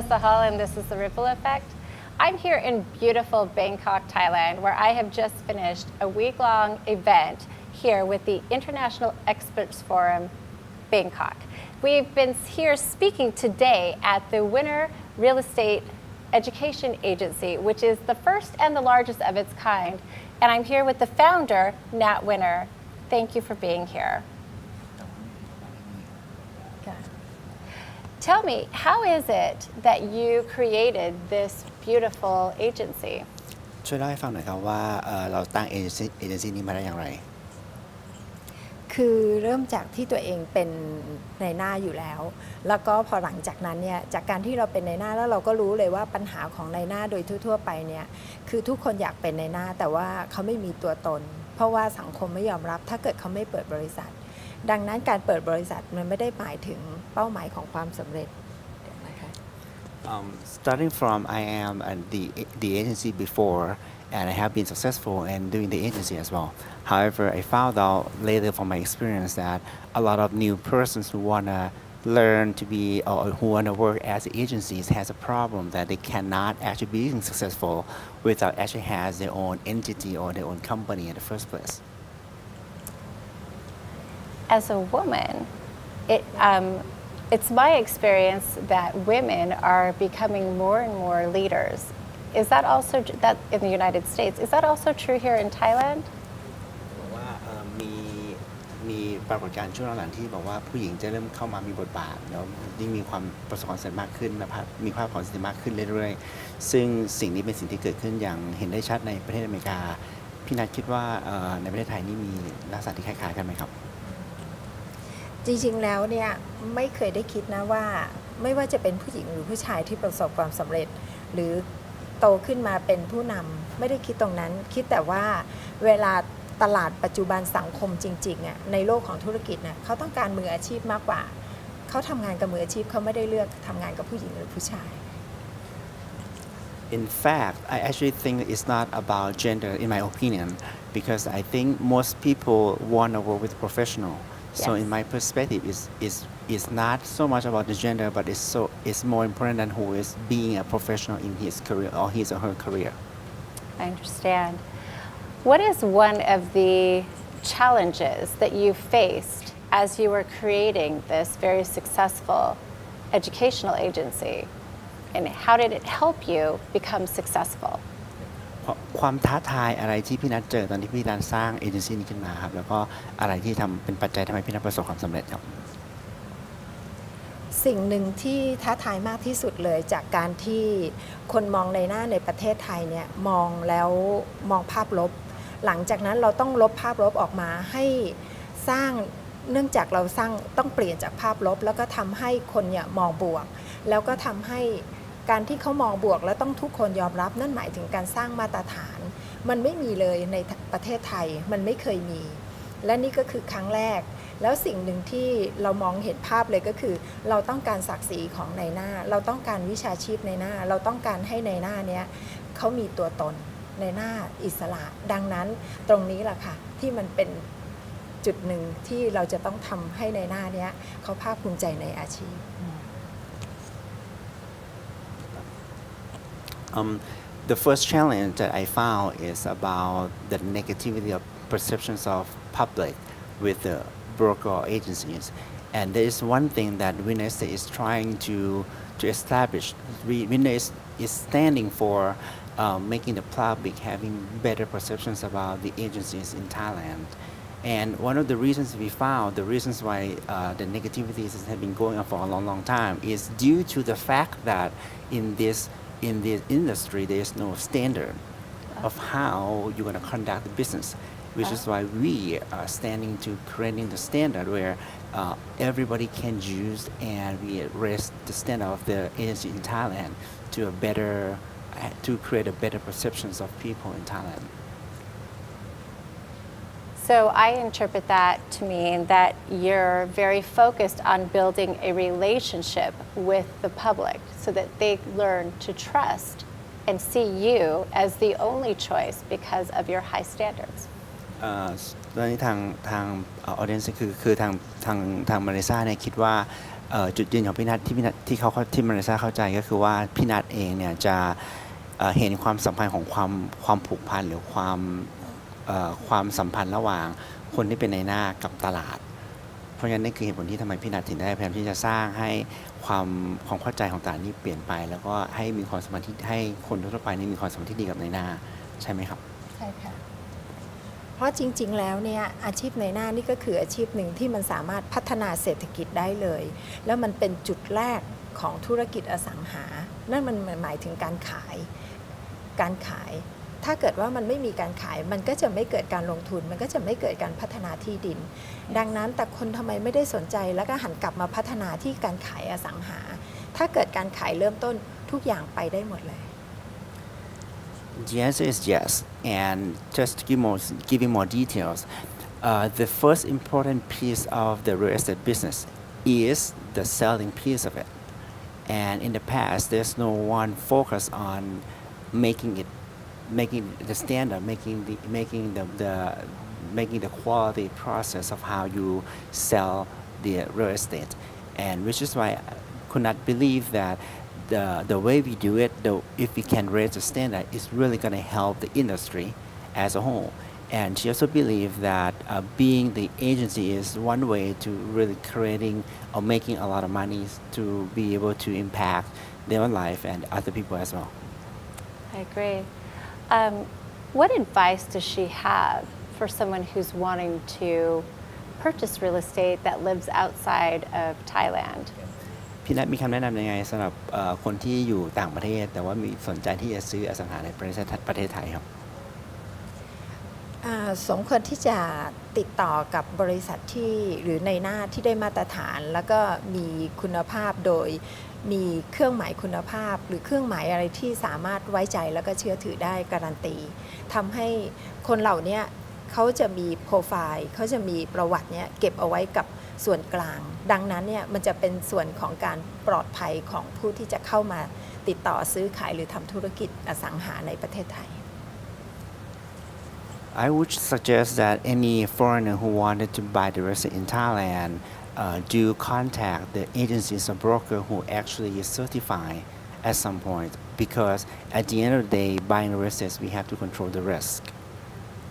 Melissa Hall, and this is The Ripple Effect. I'm here in beautiful Bangkok, Thailand, where I have just finished a week-long event here with the International Experts Forum, Bangkok. We've been here speaking today at the Winner Real Estate Education Agency, which is the first and the largest of its kind. And I'm here with the founder, Nat Winner. Thank you for being here. Tell me, how is it that you created this beautiful agency? ช่วยเล่าให้ฟังหน่อยครับว่าเราตั้งเอเจนซี่นี้มาได้อย่างไรคือเริ่มจากที่ตัวเองเป็นในหน้าอยู่แล้วแล้วก็พอหลังจากนั้นเนี่ยจากการที่เราเป็นในหน้าแล้วเราก็รู้เลยว่าปัญหาของในหน้าโดยทั่วๆไปเนี่ยคือทุกคนอยากเป็นในหน้าแต่ว่าเขาไม่มีตัวตนเพราะว่าสังคมไม่ยอมรับถ้าเกิดเขาไม่เปิดบริษัทดังนั้นการเปิดบริษัทมันไม่ได้หมายถึงเป้าหมายของความสำเร็จนะคะ Starting from I am the agency before and I have been successful in doing the agency as well. However, I found out later from my experience that a lot of new persons who want to learn to be or who want to work as agencies has a problem that they cannot actually be successful without actually has their own entity or their own company in the first place. As a woman, it's my experience that women are becoming more and more leaders. Is that also that in the United States? Is that also true here in Thailand? บอกว่ามีปรากฏการณ์ช่วงหลังที่บอกว่าผู้หญิงจะเริ่มเข้ามามีบทบาทแล้วยิ่งมีความประสบความสำเร็จมากขึ้นนะครับมีภาพของสิทธิมากขึ้นเรื่อยๆซึ่งสิ่งนี้เป็นสิ่งที่เกิดขึ้นอย่างเห็นได้ชัดในประเทศอเมริกาพี่นัทคิดว่าในประเทศไทยนี่มีลักษณะที่คล้ายๆกันไหมครับจริงๆแล้วเนี่ยไม่เคยได้คิดนะว่าไม่ว่าจะเป็นผู้หญิงหรือผู้ชายที่ประสบความสำเร็จหรือโตขึ้นมาเป็นผู้นำไม่ได้คิดตรงนั้นคิดแต่ว่าเวลาตลาดปัจจุบันสังคมจริงๆอ่ะในโลกของธุรกิจน่ะเขาต้องการมืออาชีพมากกว่าเขาทำงานกับมืออาชีพเขาไม่ได้เลือกทำงานกับผู้หญิงหรือผู้ชาย In fact, I actually think it's not about gender in my opinion because I think most people want to work with a professional. So in my perspective, it's not so much about the gender, but it's more important than who is being a professional in his career or his or her career. I understand. What is one of the challenges that you faced as you were creating this very successful educational agency, and how did it help you become successful?ความท้าทายอะไรที่พี่นัทเจอตอนที่พี่นัทสร้างเอเจนซี่นี้ขึ้นมาครับแล้วก็อะไรที่ทำเป็นปัจจัยทำให้พี่นัทประสบความสำเร็จครับสิ่งหนึ่งที่ท้าทายมากที่สุดเลยจากการที่คนมองในหน้าในประเทศไทยเนี่ยมองแล้วมองภาพลบหลังจากนั้นเราต้องลบภาพลบออกมาให้สร้างเนื่องจากเราสร้างต้องเปลี่ยนจากภาพลบแล้วก็ทำให้คนเนี่ยมองบวกแล้วก็ทำให้การที่เขามองบวกแล้วต้องทุกคนยอมรับนั่นหมายถึงการสร้างมาตรฐานมันไม่มีเลยในประเทศไทยมันไม่เคยมีและนี่ก็คือครั้งแรกแล้วสิ่งหนึ่งที่เรามองเห็นภาพเลยก็คือเราต้องการศักดิ์ศรีของในหน้าเราต้องการวิชาชีพในหน้าเราต้องการให้ในหน้าเนี้ยเขามีตัวตนในหน้าอิสระดังนั้นตรงนี้แหละค่ะที่มันเป็นจุดหนึ่งที่เราจะต้องทำให้ในหน้าเนี้ยเขาภาคภูมิใจในอาชีพThe first challenge that I found is about the negativity of perceptions of public with the broker or agencies. And there is one thing that Winner is trying to establish. Winner is standing for making the public having better perceptions about the agencies in Thailand. And one of the reasons we found, the reasons why the negativities have been going on for a long time is due to the fact that in this industry, there is no standard of how you're going to conduct the business, which is why we are standing to creating the standard where everybody can use, and we raise the standard of the agency in Thailand to create a better perceptions of people in Thailand. So I interpret that to mean that you're very focused on building a relationship with the public so that they learn to trust and see you as the only choice because of your high standards. ตอนนี้ทางออเดียนซ์คือทางมาเลเซียเนี่ยคิดว่า จุดยืนของพี่นัทที่เขาที่มาเลเซียเข้าใจก็คือว่าพี่นัทเองเนี่ยจะเห็นความสัมพันธ์ของความผูกพันหรือความสัมพันธ์ระหว่างคนที่เป็นในหน้ากับตลาด เพราะงั้นนี่คือเหตุผลที่ทำไมพี่นัทถึงได้พยายามที่จะสร้างให้ความเข้าใจของตลาดนี้เปลี่ยนไป แล้วก็ให้มีความสัมพันธ์ที่ให้คนทั่วไปนี่มีความสัมพันธ์ที่ดีกับในหน้าใช่ไหมครับใช่ค่ะเพราะจริงๆแล้วเนี่ยอาชีพในหน้านี่ก็คืออาชีพหนึ่งที่มันสามารถพัฒนาเศรษฐกิจได้เลย แล้วมันเป็นจุดแรกของธุรกิจอสังหา นั่นมันหมายถึงการขาย ถ้าเกิดว่ามันไม่มีการขายมันก็จะไม่เกิดการลงทุน มันก็จะไม่เกิดการพัฒนาที่ดิน ดังนั้นแต่คนทำไมไม่ได้สนใจแล้วก็หันกลับมาพัฒนาที่การขายอสังหา ถ้าเกิดการขายเริ่มต้นทุกอย่างไปได้หมดเลย The answer is yes. And just to give you more details, the first important piece of the real estate business is the selling piece of it. And in the past, there's no one focus on making the standard, making the quality process of how you sell the real estate. And which is why I could not believe that the way we do it, if we can raise the standard, is really going to help the industry as a whole. And she also believed that being the agency is one way to really creating or making a lot of money to be able to impact their own life and other people as well. I agree. What advice does she have for someone who's wanting to purchase real estate that lives outside of Thailand? พี่นัทมีคำแนะนำยังไงสำหรับคนที่อยู่ต่างประเทศแต่ว่ามีสนใจที่จะซื้ออสังหาในประเทศไทยครับสมควรที่จะติดต่อกับบริษัทที่หรือในหน้าที่ได้มาตรฐานแล้วก็มีคุณภาพโดยมีเครื่องหมายคุณภาพหรือเครื่องหมายอะไรที่สามารถไว้ใจแล้วก็เชื่อถือได้การันตีทำให้คนเหล่านี้เขาจะมีโปรไฟล์เขาจะมีประวัติเนี่ยเก็บเอาไว้กับส่วนกลางดังนั้นเนี่ยมันจะเป็นส่วนของการปลอดภัยของผู้ที่จะเข้ามาติดต่อซื้อขายหรือทำธุรกิจอสังหาในประเทศไทยI would suggest that any foreigner who wanted to buy the real estate in Thailand do contact the agencies or broker who actually is certified at some point because at the end of the day, buying real estate, we have to control the risk.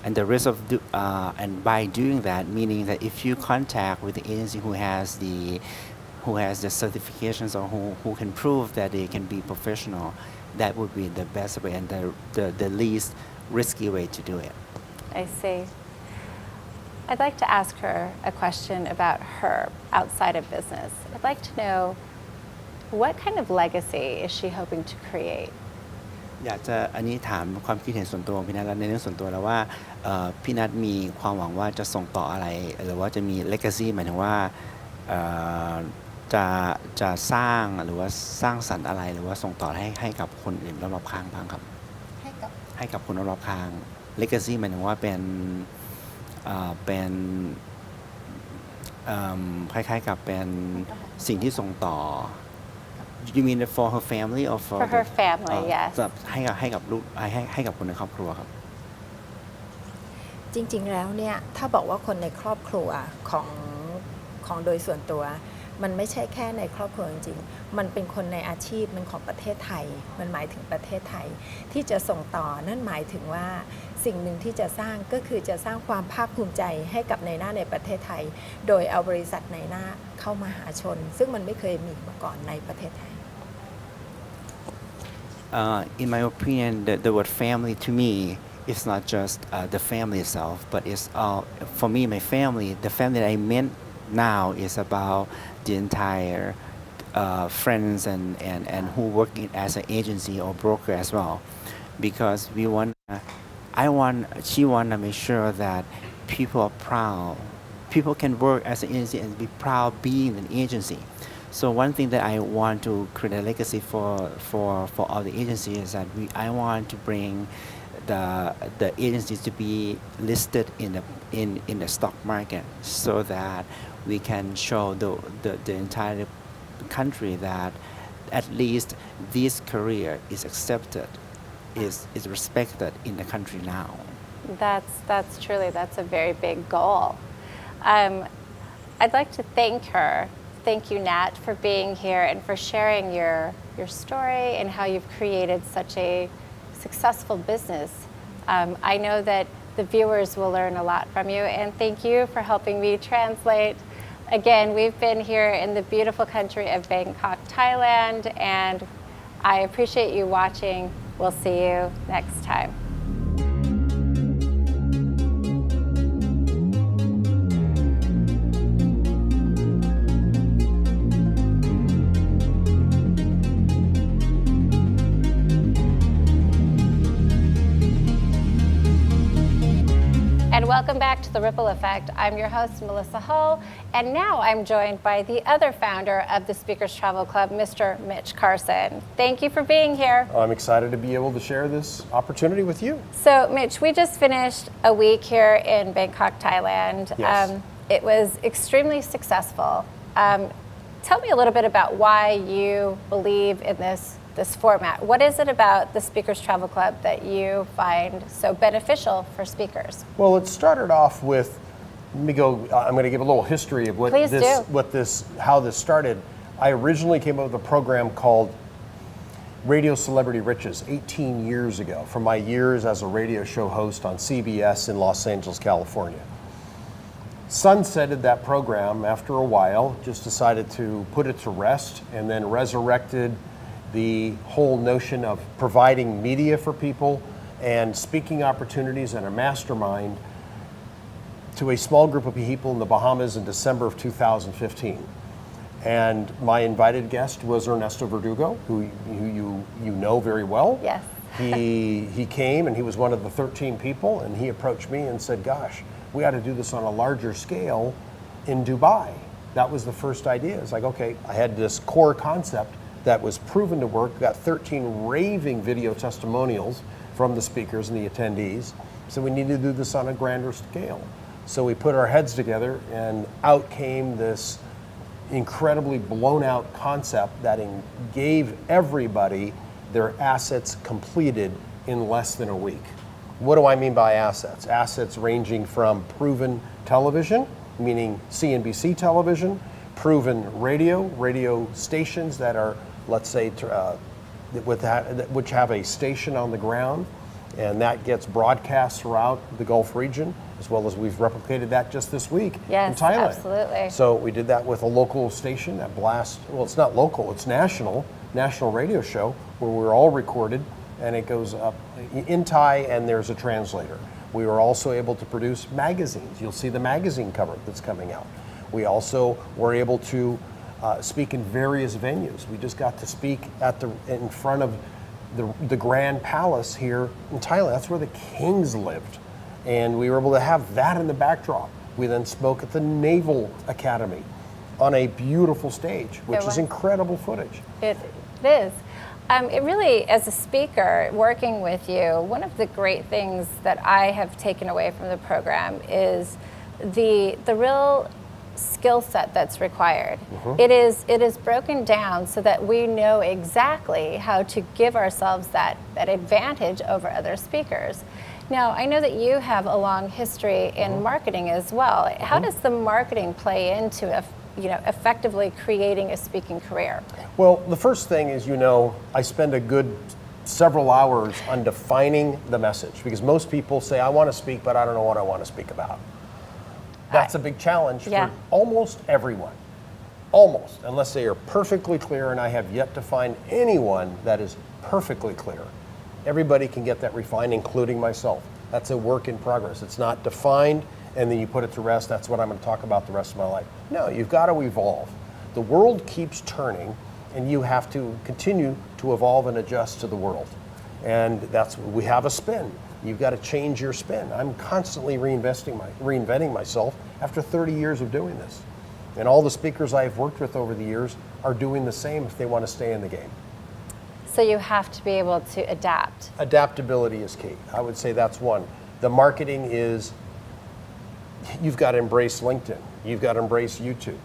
And the risk of and by doing that, meaning that if you contact with the agency who has the certifications or who can prove that they can be professional, that would be the best way and the least risky way to do it. I see. I'd like to ask her a question about her outside of business. I'd like to know what kind of legacy is she hoping to create? อยากจะอันนี้ถามความคิดเห็นส่วนตัวของพี่นัทและในเรื่องส่วนตัวแล้วว่าพี่นัทมีความหวังว่าจะส่งต่ออะไรหรือว่าจะมี legacy หมายถึงว่าจะสร้างหรือว่าสร้างสรรค์อะไรหรือว่าส่งต่อให้กับคนอื่นรอบๆข้างบ้างครับให้กับคนรอบๆข้าง legacy หมายถึงว่าเป็นคล้ายๆกับเป็นสิ่งที่ส่งต่อ You mean for her family or for her family yes ให้กับลูกให้กับคนในครอบครัวครับจริงๆแล้วเนี่ยถ้าบอกว่าคนในครอบครัวของโดยส่วนตัวมันไม่ใช่แค่ในครอบครัวจริงๆมันเป็นคนในอาชีพมันของประเทศไทยมันหมายถึงประเทศไทยที่จะส่งต่อนั่นหมายถึงว่าสิ่งหนึ่งที่จะสร้างก็คือจะสร้างความภาคภูมิใจให้กับในหน้าในประเทศไทยโดยเอาบริษัทในหน้าเข้ามาหาชนซึ่งมันไม่เคยมีมาก่อนในประเทศไทยIn my opinion, the word family to me is not just the family itself, but it's for me, my family, the family that I meant now is about the entire friends and who work as an agency or broker as well. Because she want to make sure that people are proud. People can work as an agency and be proud being an agency. So one thing that I want to create a legacy for all the agencies is that I want to bring the agencies to be listed in the stock market so that we can show the entire country that at least this career is accepted, is respected in the country now. That's truly, that's a very big goal. I'd like to thank her thank you, Nat, for being here and for sharing your story and how you've created such a successful business. I know that the viewers will learn a lot from you, and thank you for helping me translate. Again, we've been here in the beautiful country of Bangkok, Thailand, and I appreciate you watching. We'll see you next time. And welcome back to The Ripple Effect. I'm your host, Melissa Hull, and now I'm joined by the other founder of the Speakers Travel Club, Mr. Mitch Carson. Thank you for being here. I'm excited to be able to share this opportunity with you. So, Mitch, we just finished a week here in Bangkok, Thailand. Yes. It was extremely successful. Tell me a little bit about why you believe in this format. What is it about the Speakers Travel Club that you find so beneficial for speakers? Well, it started off with, I'm going to give a little history of how this started. I originally came up with a program called Radio Celebrity Riches 18 years ago, from my years as a radio show host on CBS in Los Angeles, California. Sunsetted that program after a while, just decided to put it to rest, and then resurrected the whole notion of providing media for people and speaking opportunities and a mastermind to a small group of people in the Bahamas in December of 2015. And my invited guest was Ernesto Verdugo, who you know very well. Yes. He came, and he was one of the 13 people, and he approached me and said, gosh, we ought to do this on a larger scale in Dubai. That was the first idea. It's like, okay, I had this core concept that was proven to work. Got 13 raving video testimonials from the speakers and the attendees. So we need to do this on a grander scale. So we put our heads together, and out came this incredibly blown out concept that gave everybody their assets completed in less than a week. What do I mean by assets? Assets ranging from proven television, meaning CNBC television, proven radio stations that are, let's say, which have a station on the ground, and that gets broadcast throughout the Gulf region, as well as we've replicated that just this week in Thailand. Absolutely. So we did that with a local station that blasts, well, it's not local, it's national radio show, where we're all recorded, and it goes up in Thai, and there's a translator. We were also able to produce magazines. You'll see the magazine cover that's coming out. We also were able to speak in various venues. We just got to speak in front of the Grand Palace here in Thailand. That's where the kings lived, and we were able to have that in the backdrop. We then spoke at the Naval Academy on a beautiful stage, which is incredible footage. It is. It really, as a speaker, working with you, one of the great things that I have taken away from the program is the real skill set that's required. Mm-hmm. It is broken down so that we know exactly how to give ourselves that advantage over other speakers. Now, I know that you have a long history in marketing as well. How does the marketing play into effectively creating a speaking career? Well, the first thing is, I spend a good several hours on defining the message, because most people say, I want to speak, but I don't know what I want to speak about. That's a big challenge for almost everyone. Almost, unless they are perfectly clear, and I have yet to find anyone that is perfectly clear. Everybody can get that refined, including myself. That's a work in progress. It's not defined and then you put it to rest. That's what I'm going to talk about the rest of my life. No, you've got to evolve. The world keeps turning, and you have to continue to evolve and adjust to the world. And we have a spin. You've got to change your spin. I'm constantly reinventing myself after 30 years of doing this. And all the speakers I've worked with over the years are doing the same if they want to stay in the game. So you have to be able to adapt. Adaptability is key. I would say that's one. The marketing is, you've got to embrace LinkedIn. You've got to embrace YouTube.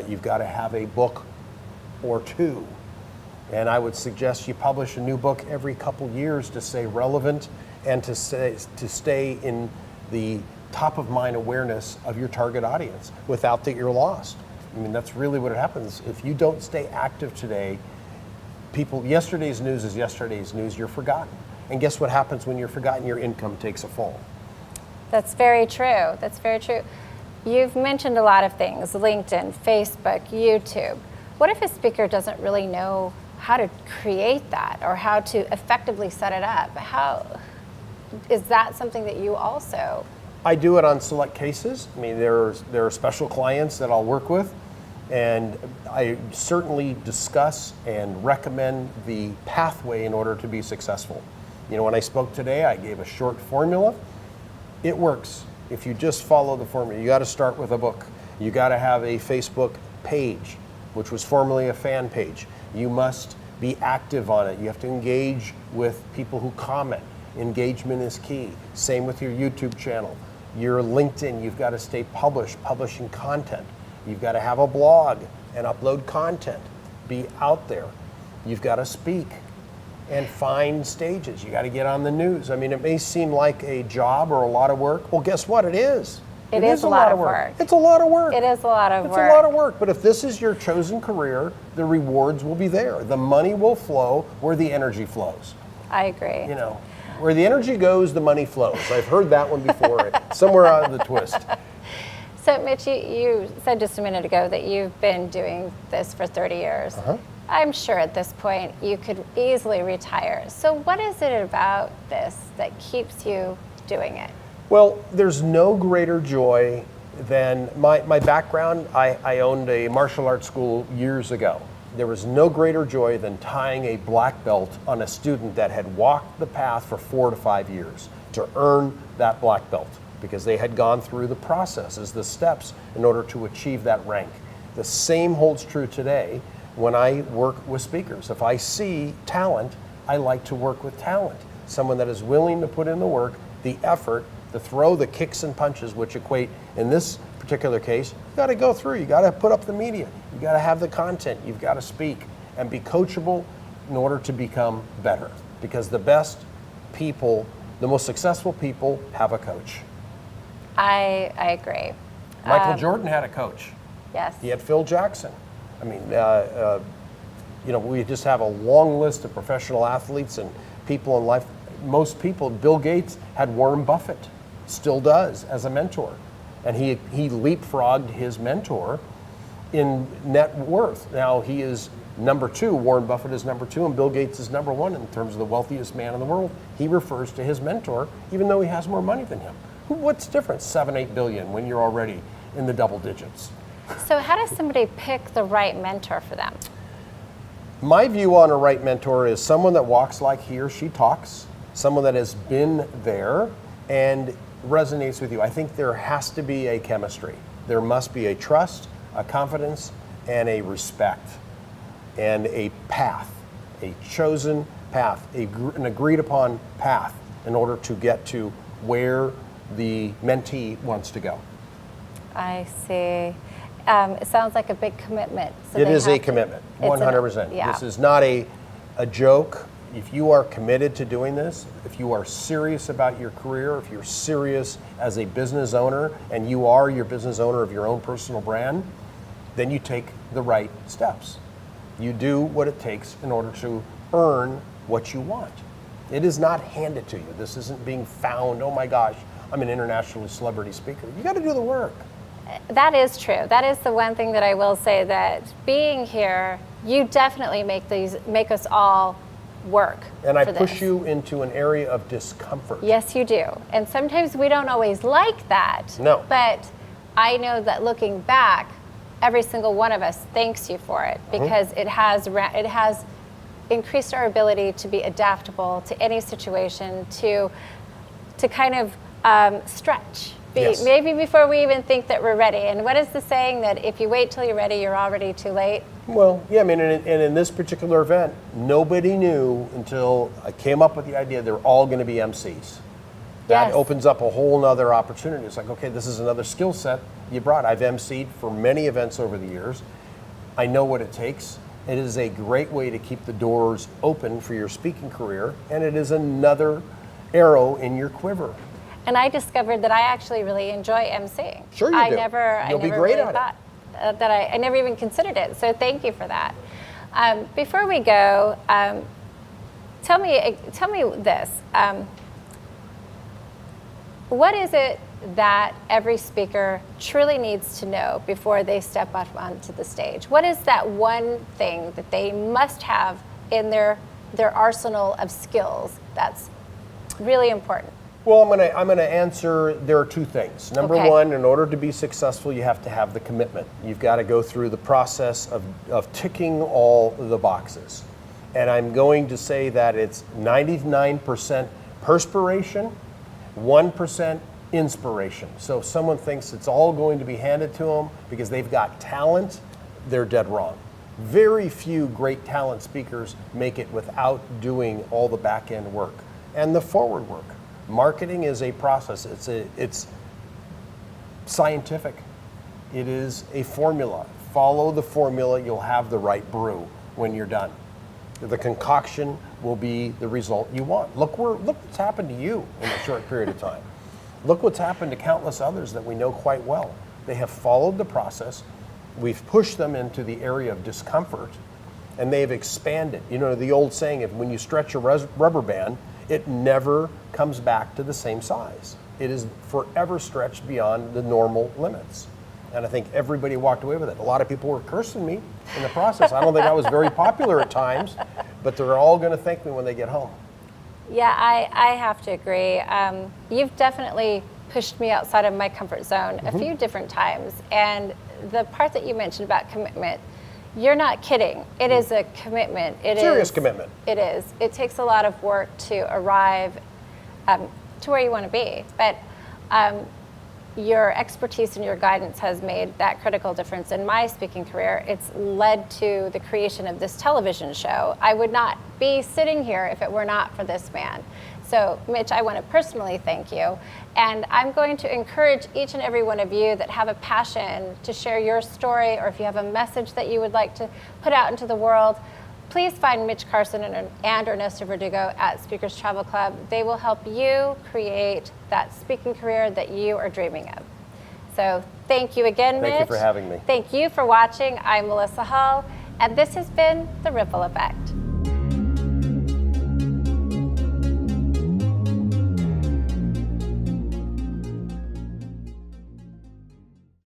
You've got to have a book or two. And I would suggest you publish a new book every couple years to stay relevant and to stay in the top of mind awareness of your target audience without that you're lost. I mean, that's really what happens. If you don't stay active today, yesterday's news is yesterday's news, you're forgotten. And guess what happens when you're forgotten? Your income takes a fall. That's very true. That's very true. You've mentioned a lot of things, LinkedIn, Facebook, YouTube. What if a speaker doesn't really know how to create that or how to effectively set it up? How is that something that you also? I do it on select cases. I mean, there are special clients that I'll work with, and I certainly discuss and recommend the pathway in order to be successful. You know, when I spoke today, I gave a short formula. It works. If you just follow the formula, you got to start with a book. You got to have a Facebook page, which was formerly a fan page. You must be active on it. You have to engage with people who comment. Engagement is key. Same with your YouTube channel. Your LinkedIn, you've got to stay publishing content. You've got to have a blog and upload content. Be out there. You've got to speak and find stages. You got to get on the news. I mean, it may seem like a job or a lot of work. Well, guess what? It is. It is a lot of work. It's a lot of work. It is a lot of work. It's a lot of work. But if this is your chosen career, the rewards will be there. The money will flow where the energy flows. I agree. You know, where the energy goes, the money flows. I've heard that one before, somewhere out of the twist. So, Mitch, you said just a minute ago that you've been doing this for 30 years. Uh-huh. I'm sure at this point you could easily retire. So what is it about this that keeps you doing it? Well, there's no greater joy than my background. I owned a martial arts school years ago. There was no greater joy than tying a black belt on a student that had walked the path for 4 to 5 years to earn that black belt, because they had gone through the processes, the steps in order to achieve that rank. The same holds true today when I work with speakers. If I see talent, I like to work with talent. Someone that is willing to put in the work, the effort, to throw the kicks and punches, which equate, in this particular case, you got to go through, you got to put up the media, you got to have the content, you've got to speak and be coachable in order to become better. Because the best people, the most successful people have a coach. I agree. Michael Jordan had a coach. Yes. He had Phil Jackson. I mean, you know, we just have a long list of professional athletes and people in life. Most people, Bill Gates had Warren Buffett, still does, as a mentor. And he leapfrogged his mentor in net worth. Now he is number 2, Warren Buffett is number 2, and Bill Gates is number 1 in terms of the wealthiest man in the world. He refers to his mentor, even though he has more money than him. What's the difference, 7-8 billion, when you're already in the double digits? So how does somebody pick the right mentor for them? My view on a right mentor is someone that walks like he or she talks, someone that has been there and resonates with you. I think there has to be a chemistry. There must be a trust, a confidence, and a respect, and a path, a chosen path, an agreed upon path in order to get to where the mentee wants to go. I see. It sounds like a big commitment. So it is a commitment, 100%. Yeah. This is not a joke. If you are committed to doing this, if you are serious about your career, if you're serious as a business owner and you are your business owner of your own personal brand, then you take the right steps. You do what it takes in order to earn what you want. It is not handed to you. This isn't being found, oh my gosh, I'm an international celebrity speaker. You got to do the work. That is true. That is the one thing that I will say, that being here, you definitely make us all work. And I for push this. you into an area of discomfort. Yes, you do. And sometimes we don't always like that. No. But I know that looking back, every single one of us thanks you for it, because it has increased our ability to be adaptable to any situation, to kind of stretch. Yes. Maybe before we even think that we're ready. And what is the saying that if you wait till you're ready, you're already too late? Well, yeah, I mean, and in this particular event, nobody knew until I came up with the idea they're all going to be MCs. That Yes. opens up a whole nother opportunity. It's like, okay, this is another skill set you brought. I've MC'd for many events over the years. I know what it takes. It is a great way to keep the doors open for your speaking career, and it is another arrow in your quiver. And I discovered that I actually really enjoy emceeing. Sure you do. I never You'll be really great at it. thought that I never even considered it. So thank you for that. Before we go, tell me this. What is it that every speaker truly needs to know before they step up onto the stage? What is that one thing that they must have in their arsenal of skills that's really important? Well, I'm gonna answer. There are two things. Number Okay. one, in order to be successful, you have to have the commitment. You've got to go through the process of ticking all the boxes. And I'm going to say that it's 99% perspiration, 1% inspiration. So if someone thinks it's all going to be handed to them because they've got talent, they're dead wrong. Very few great talent speakers make it without doing all the back end work and the forward work. Marketing is a process. It's scientific. It is a formula. Follow the formula, you'll have the right brew when you're done. The concoction will be the result you want. Look what's happened to you in a short period of time. Look what's happened to countless others that we know quite well. They have followed the process. We've pushed them into the area of discomfort, and they've expanded. You know, the old saying, if when you stretch a rubber band, it never comes back to the same size. It is forever stretched beyond the normal limits. And I think everybody walked away with it. A lot of people were cursing me in the process. I don't think I was very popular at times, but they're all going to thank me when they get home. Yeah, I have to agree. You've definitely pushed me outside of my comfort zone a few different times. And the part that you mentioned about commitment, you're not kidding. It is a commitment. Serious commitment. It is. It takes a lot of work to arrive to where you want to be. But your expertise and your guidance has made that critical difference in my speaking career. It's led to the creation of this television show. I would not be sitting here if it were not for this man. So, Mitch, I want to personally thank you. And I'm going to encourage each and every one of you that have a passion to share your story, or if you have a message that you would like to put out into the world, please find Mitch Carson and Ernesto Verdugo at Speakers Travel Club. They will help you create that speaking career that you are dreaming of. So thank you again, Mitch. Thank you for having me. Thank you for watching. I'm Melissa Hull, and this has been The Ripple Effect.